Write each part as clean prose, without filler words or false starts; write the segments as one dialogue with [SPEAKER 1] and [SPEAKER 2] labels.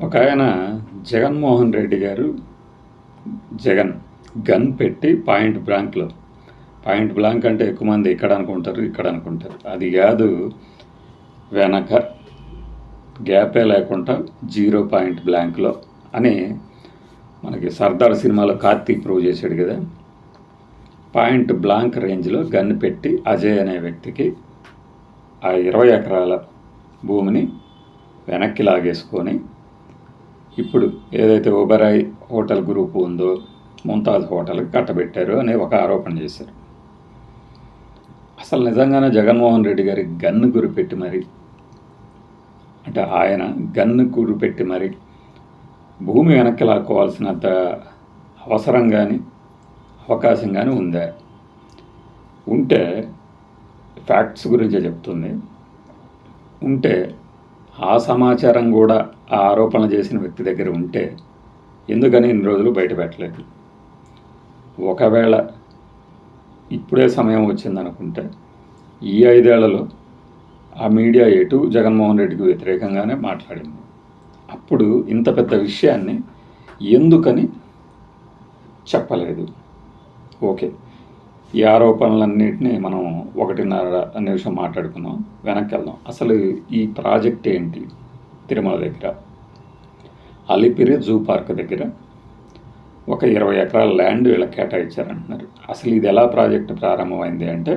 [SPEAKER 1] ఒక ఆయన జగన్మోహన్ రెడ్డి గారు జగన్ గన్ పెట్టి పాయింట్ బ్లాంక్ అంటే ఎక్కువ మంది ఇక్కడ అనుకుంటారు అది కాదు. వెనక గ్యాపే లేకుండా 0 పాయింట్ బ్లాంక్లో అని మనకి సర్దార్ సినిమాలో కార్తీక్ ప్రూవ్ చేశాడు కదా. పాయింట్ బ్లాంక్ రేంజ్లో గన్ పెట్టి అజయ్ అనే వ్యక్తికి ఆ 20 ఎకరాల భూమిని వెనక్కి లాగేసుకొని ఇప్పుడు ఏదైతే ఓబెరాయ్ హోటల్ గ్రూప్ ఉందో ముంతాజ్ హోటల్కి కట్టబెట్టారు అనే ఒక ఆరోపణ చేశారు. అసలు నిజంగానే జగన్మోహన్ రెడ్డి గారి గన్ను గురిపెట్టి మరి అంటే ఆయన గన్ను గురిపెట్టి మరి భూమి వెనక్కి లాక్కోవాల్సినంత అవసరం కానీ అవకాశం కానీ ఉందా? ఉంటే ఫ్యాక్ట్స్ గురించే చెప్తుంది. ఉంటే ఆ సమాచారం కూడా ఆ ఆరోపణలు చేసిన వ్యక్తి దగ్గర ఉంటే ఎందుకని ఇన్ని రోజులు బయటపెట్టలేదు? ఒకవేళ ఇప్పుడే సమయం వచ్చిందనుకుంటే ఈ 5 ఏళ్లలో ఆ మీడియా ఎటు జగన్మోహన్ రెడ్డికి వ్యతిరేకంగానే మాట్లాడింది. అప్పుడు ఇంత పెద్ద విషయాన్ని ఎందుకని చెప్పలేదు? ఓకే, ఈ ఆరోపణలన్నింటినీ మనం 1.5 నిమిషం మాట్లాడుకుందాం. వెనక్కి వెళ్దాం. అసలు ఈ ప్రాజెక్ట్ ఏంటి? తిరుమల దగ్గర అలిపిరి జూ పార్క్ దగ్గర ఒక 20 ఎకరాల ల్యాండ్ వీళ్ళకి కేటాయించారంటున్నారు. అసలు ఇది ఎలా ప్రాజెక్టు ప్రారంభమైంది అంటే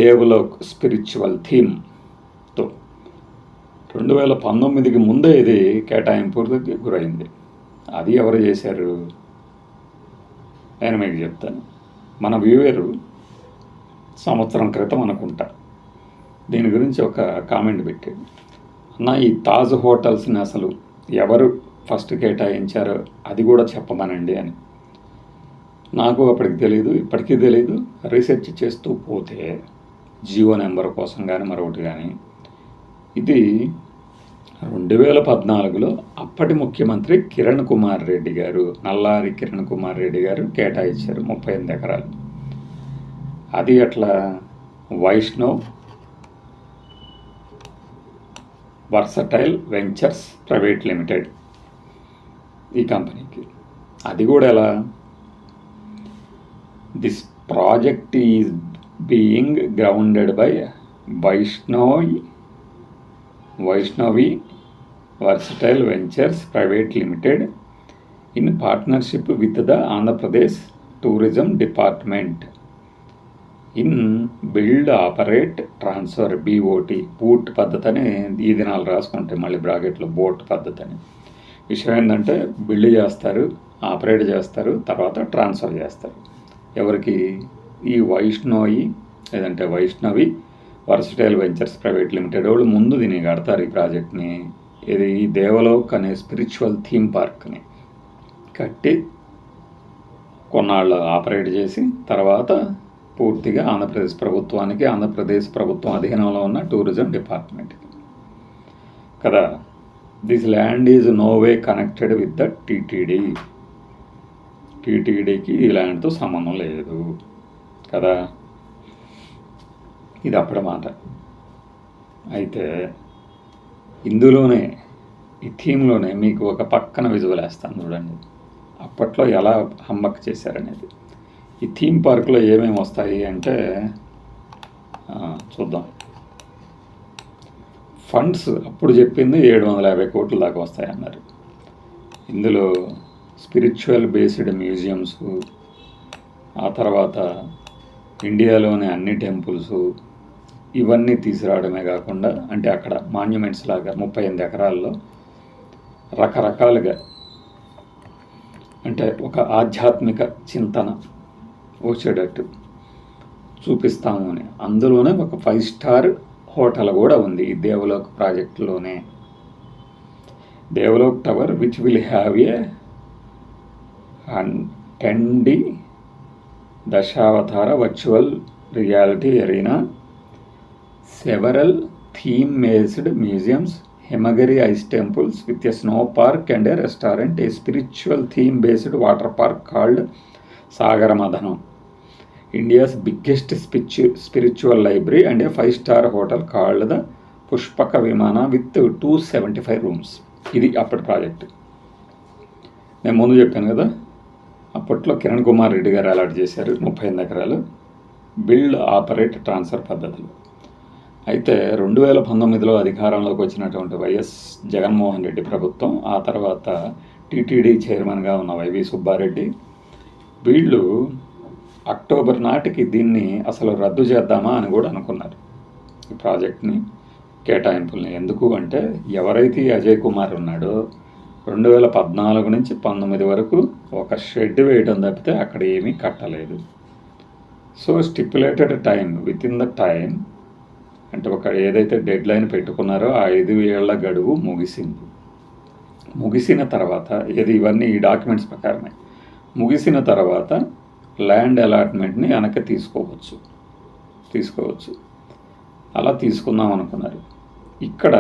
[SPEAKER 1] దేవలోక్ స్పిరిచువల్ థీమ్తో 2019కి ముందే ఇది కేటాయింపుకి గురైంది. అది ఎవరు చేశారు నేను మీకు చెప్తాను. మన వ్యూవరు సంవత్సరం క్రితం అనుకుంటా దీని గురించి ఒక కామెంట్ పెట్టాడు. అన్న, ఈ తాజ్ హోటల్స్ని అసలు ఎవరు ఫస్ట్ కేటాయించారో అది కూడా చెప్పమనండి అని. నాకు అప్పటికి తెలియదు, ఇప్పటికీ తెలియదు. రీసెర్చ్ చేస్తూ పోతే జియో నెంబర్ కోసం కానీ మరొకటి కానీ ఇది 2014లో అప్పటి ముఖ్యమంత్రి కిరణ్ కుమార్ రెడ్డి గారు, నల్లారి కిరణ్ కుమార్ రెడ్డి గారు కేటాయించారు 38 ఎకరాలు. అది అట్లా Vaishnav versatile ventures private limited ఈ కంపెనీకి. అది కూడా ఎలా? This project is being grounded by Vaishnavi versatile ventures private limited in partnership with the Andhra Pradesh tourism department in build operate transfer BOT boot పద్ధతి అని ఈ దినాలు రాసుకుంటే మళ్ళీ బ్రాకెట్లో బోట్ పద్ధతి అని. విషయం ఏంటంటే బిల్డ్ చేస్తారు, ఆపరేట్ చేస్తారు, తర్వాత ట్రాన్స్ఫర్ చేస్తారు. ఎవరికి? ఈ Vaishnavi versatile ventures private limited వాళ్ళు ముందు దీన్ని కడతారు. ఈ ప్రాజెక్ట్ని ఇది ఈ దేవలోక్ అనే స్పిరిచువల్ థీమ్ పార్క్ని కట్టి కొన్నాళ్ళు ఆపరేట్ చేసి తర్వాత పూర్తిగా ఆంధ్రప్రదేశ్ ప్రభుత్వం అధీనంలో ఉన్న టూరిజం డిపార్ట్మెంట్కి కదా. This land is no way connected with the టీటీడీకి ఈ ల్యాండ్తో సంబంధం లేదు కదా. ఇది అప్పటి మాట. అయితే ఇందులోనే ఈ థీమ్లోనే మీకు ఒక పక్కన విజువల్ వేస్తాను చూడండి. అప్పట్లో ఎలా హమ్మక్ చేశారనేది. ఈ థీమ్ పార్క్లో ఏమేమి వస్తాయి అంటే చూద్దాం. ఫండ్స్ అప్పుడు చెప్పింది 750 కోట్ల దాకా వస్తాయన్నారు. ఇందులో స్పిరిచువల్ బేస్డ్ మ్యూజియంస్, ఆ తర్వాత ఇండియాలోని అన్ని టెంపుల్స్ ఇవన్నీ తీసుకురావడమే కాకుండా అంటే అక్కడ మాన్యుమెంట్స్ లాగా 38 ఎకరాల్లో రకరకాలుగా అంటే ఒక ఆధ్యాత్మిక చింతన వచ్చేటట్టు చూపిస్తాము అని. అందులోనే ఒక 5 స్టార్ హోటల్ కూడా ఉంది ఈ దేవలోక్ ప్రాజెక్టులోనే. Devlok tower which will have a 10D Dashavatara virtual reality arena, several theme-based museums, Himagiri ice temples with a snow park and a restaurant, a spiritual theme-based water park called Sagaramadhanam, India's biggest spiritual library, and a 5-star hotel called the Pushpaka Vimana with 275 rooms. ఇది అప్పటి project. నేను ముందు చెప్పాను కదా, అప్పట్లో కిరణ్ కుమార్ రెడ్డి గారు allot చేశారు 38 ఎకరాలు బిల్డ్ ఆపరేట్ ట్రాన్స్ఫర్ పద్ధతులు. అయితే 2019లో అధికారంలోకి వచ్చినటువంటి వైఎస్ జగన్మోహన్ రెడ్డి ప్రభుత్వం, ఆ తర్వాత టీటీడీ చైర్మన్గా ఉన్న వైవి సుబ్బారెడ్డి, వీళ్ళు అక్టోబర్ నాటికి దీన్ని అసలు రద్దు చేద్దామా అని కూడా అనుకున్నారు, ఈ ప్రాజెక్ట్ని కేటాయింపుల్ని. ఎందుకు అంటే ఎవరైతే అజయ్ కుమార్ ఉన్నాడో 2014 నుంచి 19 వరకు ఒక షెడ్ వేయడం తప్పితే అక్కడ ఏమీ కట్టలేదు. So stipulated time, with in the time, అంటే ఒక ఏదైతే డెడ్ లైన్ పెట్టుకున్నారో ఆ 5 ఏళ్ల గడువు ముగిసింది. ముగిసిన తర్వాత ఇవన్నీ ఈ డాక్యుమెంట్స్ ప్రకారమే, ముగిసిన తర్వాత ల్యాండ్ అలాట్మెంట్ని వెనక్కి తీసుకోవచ్చు. అలా తీసుకుందాం అనుకున్నారు. ఇక్కడ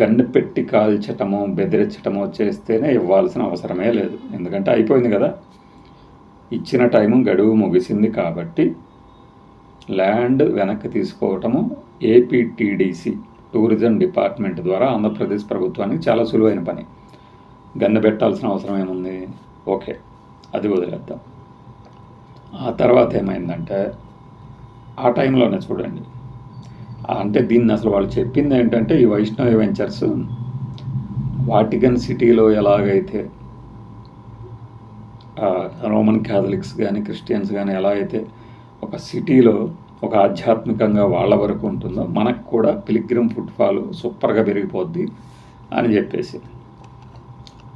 [SPEAKER 1] గన్ను పెట్టి కాల్చటమో బెదిరించటమో చేస్తేనే ఇవ్వాల్సిన అవసరమే లేదు, ఎందుకంటే అయిపోయింది కదా, ఇచ్చిన టైము గడువు ముగిసింది. కాబట్టి ల్యాండ్ వెనక్కి తీసుకోవటము ఏపీటీడీసీ టూరిజం డిపార్ట్మెంట్ ద్వారా ఆంధ్రప్రదేశ్ ప్రభుత్వానికి చాలా సులువైన పని. గన్ను పెట్టాల్సిన అవసరం ఏముంది? ఓకే, అది వదిలేద్దాం. ఆ తర్వాత ఏమైందంటే ఆ టైంలోనే చూడండి, అంటే దీన్ని అసలు వాళ్ళు చెప్పింది ఏంటంటే, ఈ వైష్ణవి వెంచర్స్ వాటికన్ సిటీలో ఎలాగైతే రోమన్ క్యాథలిక్స్ కానీ క్రిస్టియన్స్ కానీ ఎలా అయితే ఒక సిటీలో ఒక ఆధ్యాత్మికంగా వాళ్ళ వరకు ఉంటుందో, మనకు కూడా పిలిగ్రిమ్ ఫుట్ఫాల్ సూపర్గా పెరిగిపోద్ది అని చెప్పేసి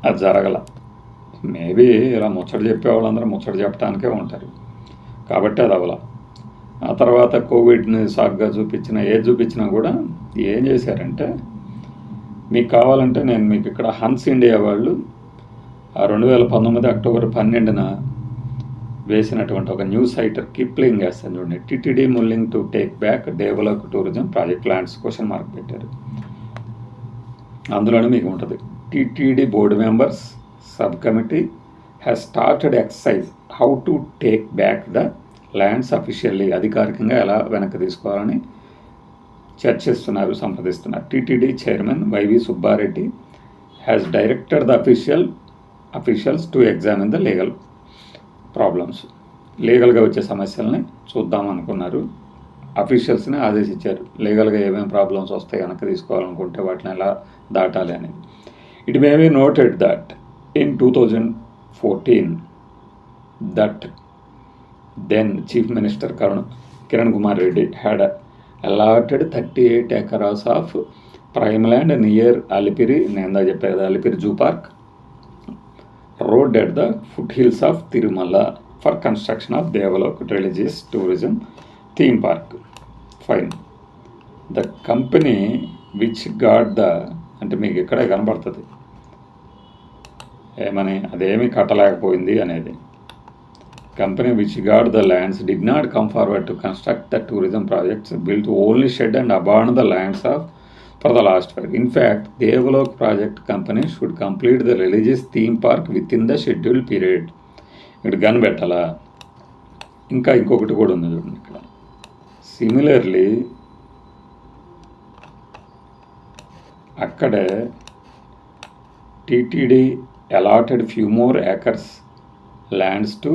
[SPEAKER 1] అది జరగల. మేబీ ఇలా ముచ్చట చెప్పేవాళ్ళందరూ ముచ్చట చెప్పడానికే ఉంటారు కాబట్టి అది అవలా. ఆ తర్వాత కోవిడ్ని సాగ్గా చూపించినా కూడా ఏం చేశారంటే, మీకు కావాలంటే నేను మీకు ఇక్కడ హన్స్ ఇండియా వాళ్ళు 2019 అక్టోబర్ 12న వేసినటువంటి ఒక న్యూస్ సైటర్ కిప్లింగ్ వేస్తాను చూడండి, TTD mulling to take back develop tourism project lands question పెట్టారు. అందులోనే మీకు ఉంటుంది, TTD board members sub committee has started exercise how to take back the lands officially, అధికారికంగా ఎలా వెనక్కి తీసుకోవాలని చర్చిస్తున్నారు, సంప్రదిస్తున్నారు. TTD chairman YV Subba Reddy has directed the officials to examine the legal problems. లీగల్గా వచ్చే సమస్యల్ని చూద్దాం అనుకున్నారు. అఫీషియల్స్ని ఆదేశించారు, లీగల్గా ఏమేమి ప్రాబ్లమ్స్ వస్తాయి వెనక్కి తీసుకోవాలనుకుంటే వాటిని ఎలా దాటాలి అనేది. It may be noted that in 2014 that then Chief Minister Kiran Kumar Reddy had allotted 38 acres of prime land near Alipiri, Alipiri Zoo Park road at the foothills of Tirumala for construction of developed religious tourism theme park. Fine. The company which got the, అంటే మీకు ఇక్కడే కనబడుతుంది ఏమని, అదేమీ కట్టలేకపోయింది అనేది. Company which got the lands did not come forward to construct the tourism projects, built only shed and abandoned the lands for the last work. In fact, Devalok project company should complete the religious theme park within the scheduled period. ఇక్కడ gun పెట్టాలా? ఇంకా ఇంకొకటి కూడా ఉంది చూడండి ఇక్కడ. Similarly అక్కడే TTD allotted few more acres lands to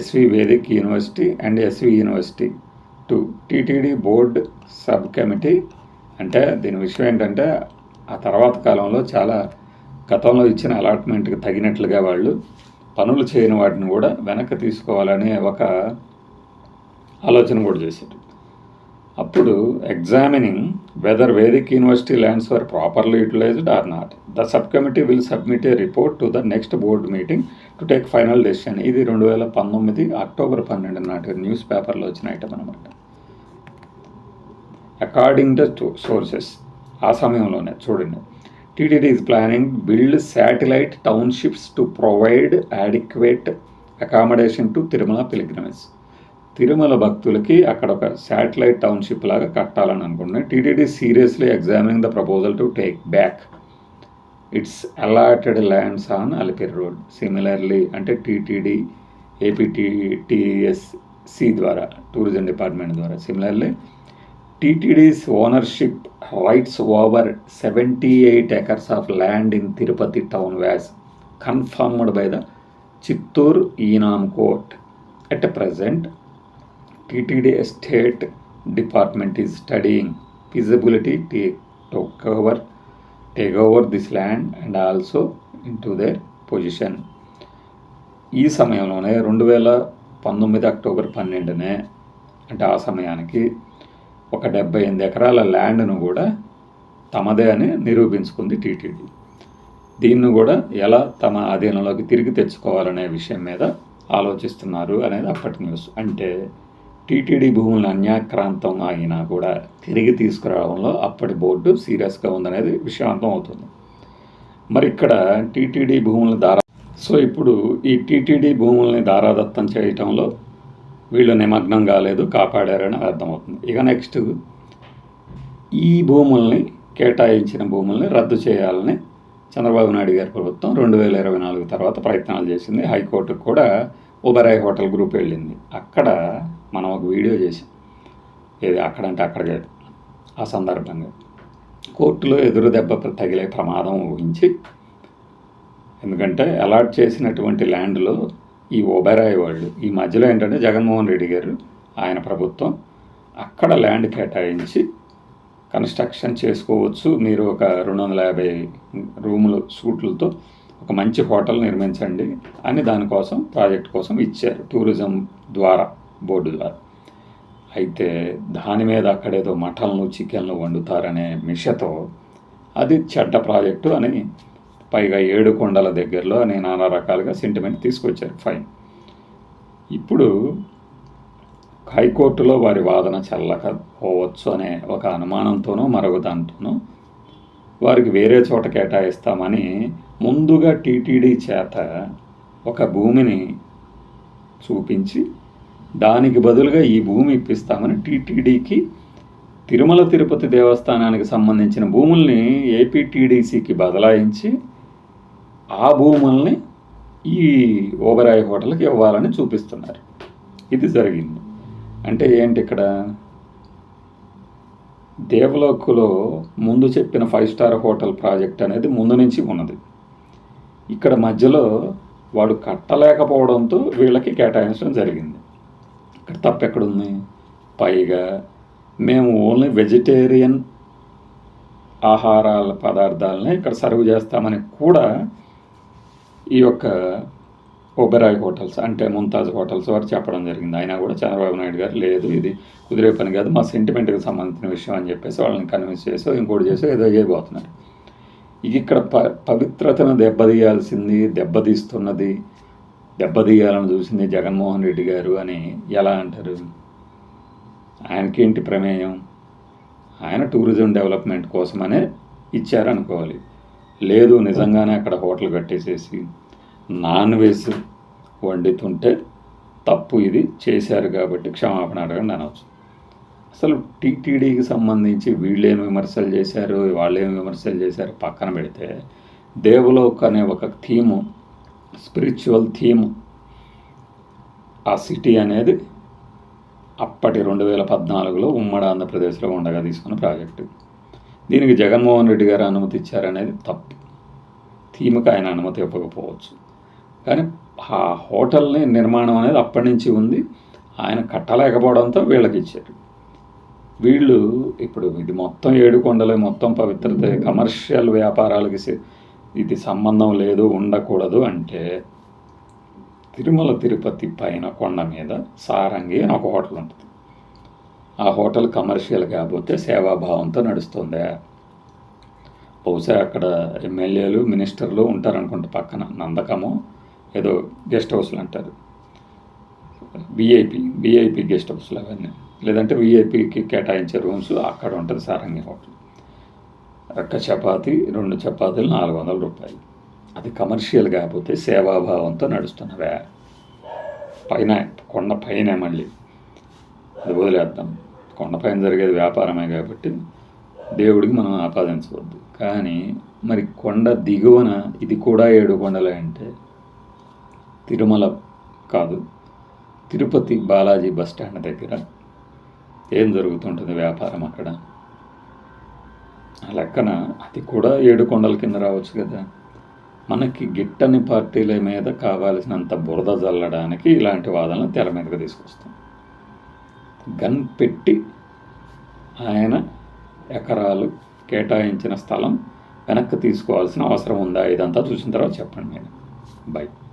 [SPEAKER 1] SV Vedic University and SV University to TTD board sub committee. అంటే దీని విషయం ఏంటంటే, ఆ తర్వాత కాలంలో చాలా గతంలో ఇచ్చిన అలాట్మెంట్కి తగినట్లుగా వాళ్ళు పనులు చేయని వాటిని కూడా వెనక్కి తీసుకోవాలనే ఒక ఆలోచన కూడా చేశారు. అప్పుడు examining whether Vedic university lands were properly utilised or not, the sub committee will submit a report to the next board meeting to take final decision. ఇది 2019 అక్టోబర్ 12 నాటి న్యూస్ పేపర్లో వచ్చిన ఐటమ్ అనమాట. అకార్డింగ్ టు సోర్సెస్ ఆ సమయంలోనే చూడండి, TTD is planning build satellite townships to provide adequate accommodation to Tirumala pilgrimage. Tirumala భక్తులకి అక్కడ ఒక శాటిలైట్ టౌన్షిప్ లాగా కట్టాలని అనుకుంటున్నాయి. TTD seriously examining the proposal to take back its allotted lands on Alipiri road. Similarly అంటే టీటీడీ ఏపీటీఎస్సి ద్వారా టూరిజం డిపార్ట్మెంట్ ద్వారా similarly TTD's ownership rights over 78 acres of land in Tirupati town was confirmed by the Chittoor Inam court. At present, TTD Estate Department is studying feasibility to take over this land and also into their position. ఈ సమయంలోనే 2019 October 12నే అంటే ఆ సమయానికి ఒక 78 ఎకరాల ల్యాండ్ను కూడా తమదే అని నిరూపించుకుంది TTD. దీన్ని కూడా ఎలా తమ అధీనంలోకి తిరిగి తెచ్చుకోవాలనే విషయం మీద ఆలోచిస్తున్నారు అనేది అప్పటి న్యూస్. అంటే టీటీడీ భూములను అన్యాక్రాంతం అయినా కూడా తిరిగి తీసుకురావడంలో అప్పటి బోర్డు సీరియస్గా ఉందనేది విషయావంతం అవుతుంది. మరి ఇక్కడ టీటీడీ భూములను ఇప్పుడు ఈ టీటీడీ భూముల్ని దారాదత్తం చేయటంలో వీళ్ళు నిమగ్నం కాలేదు, కాపాడారని అర్థమవుతుంది. ఇక నెక్స్ట్ ఈ భూముల్ని కేటాయించిన భూముల్ని రద్దు చేయాలని చంద్రబాబు నాయుడు గారి ప్రభుత్వం 2024 తర్వాత ప్రయత్నాలు చేసింది. హైకోర్టుకు కూడా ఓబెరాయ్ హోటల్ గ్రూప్ వెళ్ళింది. అక్కడ మనం ఒక వీడియో చేసాం. ఏది అక్కడంటే అక్కడికే ఆ సందర్భంగా కోర్టులో ఎదురు దెబ్బ తగిలే ప్రమాదం ఊహించి, ఎందుకంటే అలాట్ చేసినటువంటి ల్యాండ్లో ఈ ఓబెరాయ్ వాళ్ళు ఈ మధ్యలో ఏంటంటే జగన్మోహన్ రెడ్డి గారు ఆయన ప్రభుత్వం అక్కడ ల్యాండ్ కేటాయించి కన్స్ట్రక్షన్ చేసుకోవచ్చు, మీరు ఒక 250 రూములు సూట్లతో ఒక మంచి హోటల్ నిర్మించండి అని దానికోసం ప్రాజెక్ట్ కోసం ఇచ్చారు టూరిజం ద్వారా, బోర్డు ద్వారా. అయితే దాని మీద అక్కడేదో మటన్లు చికెన్లు వండుతారనే మిషతో అది చెడ్డ ప్రాజెక్టు అని, పైగా 7 కొండల దగ్గరలో అని నానా రకాలుగా సెంటిమెంట్ తీసుకొచ్చారు. ఫైన్. ఇప్పుడు హైకోర్టులో వారి వాదన చెల్లకపోవచ్చు అనే ఒక అనుమానంతోనో మరొక దాంతోనో వారికి వేరే చోట కేటాయిస్తామని ముందుగా టీటీడీ చేత ఒక భూమిని చూపించి దానికి బదులుగా ఈ భూమి ఇప్పిస్తామని టీటీడీకి తిరుమల తిరుపతి దేవస్థానానికి సంబంధించిన భూముల్ని ఏపీటీడీసీకి బదలాయించి ఆ భూముల్ని ఈ ఓబెరాయ్ హోటల్కి ఇవ్వాలని చూపిస్తున్నారు. ఇది జరిగింది. అంటే ఏంటి, ఇక్కడ దేవలోకులో ముందు చెప్పిన 5 స్టార్ హోటల్ ప్రాజెక్ట్ అనేది ముందు నుంచి ఉన్నది. ఇక్కడ మధ్యలో వాడు కట్టలేకపోవడంతో వీళ్ళకి కేటాయించడం జరిగింది. ఇక్కడ తప్పెక్కడుంది? పైగా మేము ఓన్లీ వెజిటేరియన్ ఆహారాల పదార్థాలనే ఇక్కడ సర్వ్ చేస్తామని కూడా ఈ యొక్క ఓబెరాయ్ హోటల్స్ అంటే ముంతాజ్ హోటల్స్ వారు చెప్పడం జరిగింది. అయినా కూడా చంద్రబాబు నాయుడు గారు లేదు, ఇది కుదిరే పని కాదు, మా సెంటిమెంట్కి సంబంధించిన విషయం అని చెప్పేసి వాళ్ళని కన్విన్స్ చేసో ఇంకోటి చేసో ఏదో చేయబోతున్నారు. ఇక్కడ పవిత్రతను దెబ్బతీయాలని చూసింది జగన్మోహన్ రెడ్డి గారు అని ఎలా అంటారు? ఆయనకేంటి ప్రమేయం? ఆయన టూరిజం డెవలప్మెంట్ కోసమనే ఇచ్చారనుకోవాలి. లేదు నిజంగానే అక్కడ హోటల్ కట్టేసేసి నాన్ వెజ్ వండుతుంటే తప్పు ఇది చేశారు కాబట్టి క్షమాపణ అడగండి అనవచ్చు. అసలు టీటీడీకి సంబంధించి వీళ్ళేమి విమర్శలు చేశారు, వాళ్ళేమి విమర్శలు చేశారు పక్కన పెడితే, దేవలోక్ అనే ఒక థీము, స్పిరిచువల్ థీమ్ ఆ సిటీ అనేది అప్పటి 2014లో ఉమ్మడి ఆంధ్రప్రదేశ్లో ఉండగా తీసుకున్న ప్రాజెక్టు. దీనికి జగన్మోహన్ రెడ్డి గారు అనుమతి ఇచ్చారనేది తప్పు. థీమ్కి ఆయన అనుమతి ఇవ్వకపోవచ్చు, కానీ ఆ హోటల్ని నిర్మాణం అనేది అప్పటి నుంచి ఉంది. ఆయన కట్టలేకపోవడంతో వీళ్ళకి ఇచ్చారు. వీళ్ళు ఇప్పుడు ఇది మొత్తం 7 కొండలే, మొత్తం పవిత్రత, కమర్షియల్ వ్యాపారాలకి ఇది సంబంధం లేదు, ఉండకూడదు అంటే తిరుమల తిరుపతి పైన కొండ మీద సారంగి అని ఒక హోటల్ ఉంటుంది. ఆ హోటల్ కమర్షియల్ కాకపోతే సేవాభావంతో నడుస్తుందా? బహుశా అక్కడ ఎమ్మెల్యేలు మినిస్టర్లు ఉంటారనుకుంటే పక్కన నందకము ఏదో గెస్ట్ హౌస్లు అంటారు, విఐపి గెస్ట్ హౌస్లు అవన్నీ, లేదంటే విఐపికి కేటాయించే రూమ్స్ అక్కడ ఉంటుంది సారంగి హోటల్. ఒక్క చపాతీ 2 చపాతీలు 400 రూపాయలు. అది కమర్షియల్ కాకపోతే సేవాభావంతో నడుస్తున్నవే. పైన కొండ పైన మళ్ళీ అది వదిలేద్దాం, కొండపైన జరిగేది వ్యాపారమే కాబట్టి దేవుడికి మనం ఆపాదించవద్దు. కానీ మరి కొండ దిగువన ఇది కూడా 7 కొండలే అంటే తిరుమల కాదు, తిరుపతి బాలాజీ బస్ స్టాండ్ దగ్గర ఏం జరుగుతుంటుంది వ్యాపారం అక్కడ? ఆ లెక్కన అది కూడా 7 కొండల కింద రావచ్చు కదా. మనకి గిట్టని పార్టీల మీద కావాల్సినంత బురద జల్లడానికి ఇలాంటి వాదనలు తెర మీదకి తీసుకొస్తాం. గన్ పెట్టి ఆయన ఎకరాలు కేటాయించిన స్థలం వెనక్కి తీసుకోవాల్సిన అవసరం ఉందా? ఇదంతా చూసిన తర్వాత చెప్పండి. నేను బై.